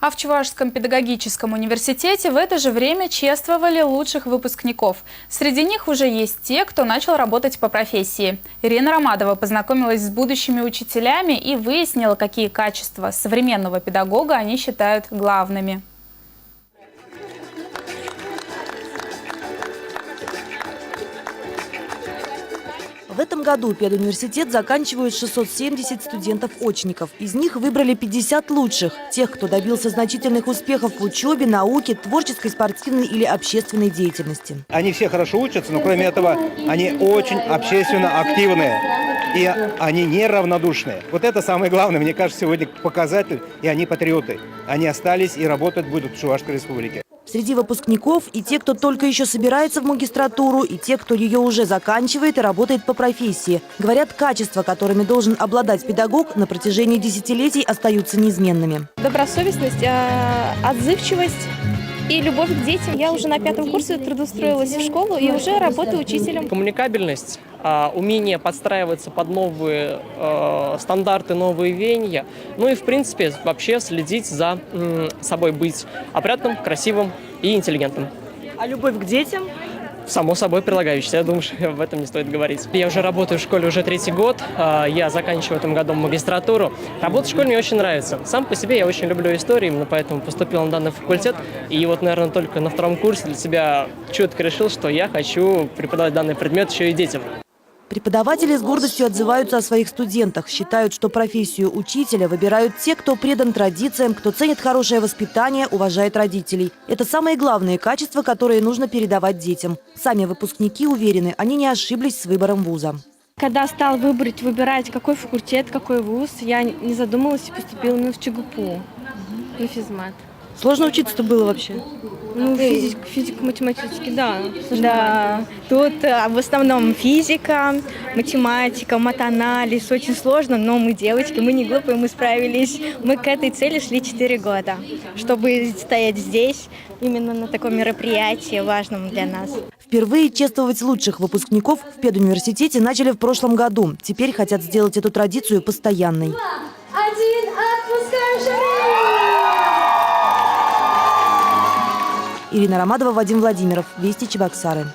А в Чувашском педагогическом университете в это же время чествовали лучших выпускников. Среди них уже есть те, кто начал работать по профессии. Ирина Ромадова познакомилась с будущими учителями и выяснила, какие качества современного педагога они считают главными. В этом году педуниверситет заканчивают 670 студентов-очников. Из них выбрали 50 лучших. Тех, кто добился значительных успехов в учебе, науке, творческой, спортивной или общественной деятельности. Они все хорошо учатся, но кроме этого они очень общественно активные. И они неравнодушные. Вот это самое главное, мне кажется, сегодня показатель. И они патриоты. Они остались и работать будут в Чувашской республике. Среди выпускников и те, кто только еще собирается в магистратуру, и те, кто ее уже заканчивает и работает по профессии. Говорят, качества, которыми должен обладать педагог, на протяжении десятилетий остаются неизменными. Добросовестность, отзывчивость и любовь к детям. Я уже на 5-м курсе трудоустроилась в школу и уже работаю учителем. Коммуникабельность, умение подстраиваться под новые стандарты, новые веяния. Ну и, в принципе, вообще следить за собой, быть опрятным, красивым и интеллигентным. А любовь к детям? Само собой прилагающееся. Я думаю, что об этом не стоит говорить. Я уже работаю в школе уже 3-й год. Я заканчиваю в этом году магистратуру. Работать в школе мне очень нравится. Сам по себе я очень люблю историю, именно поэтому поступил на данный факультет. И вот, наверное, только на 2-м курсе для себя четко решил, что я хочу преподавать данный предмет еще и детям. Преподаватели с гордостью отзываются о своих студентах. Считают, что профессию учителя выбирают те, кто предан традициям, кто ценит хорошее воспитание, уважает родителей. Это самые главные качества, которые нужно передавать детям. Сами выпускники уверены, они не ошиблись с выбором вуза. Когда стал выбирать, какой факультет, какой вуз, я не задумалась и поступила в ЧГПУ, на физмат. Сложно учиться-то было вообще? Ну, физико-математически, да. Да, тут в основном физика, математика, матанализ. Очень сложно, но мы девочки, мы не глупые, мы справились. Мы к этой цели шли 4 года, чтобы стоять здесь, именно на таком мероприятии важном для нас. Впервые чествовать лучших выпускников в педуниверситете начали в прошлом году. Теперь хотят сделать эту традицию постоянной. 1, отпускаем шары! Ирина Ромадова, Вадим Владимиров. Вести Чебоксары.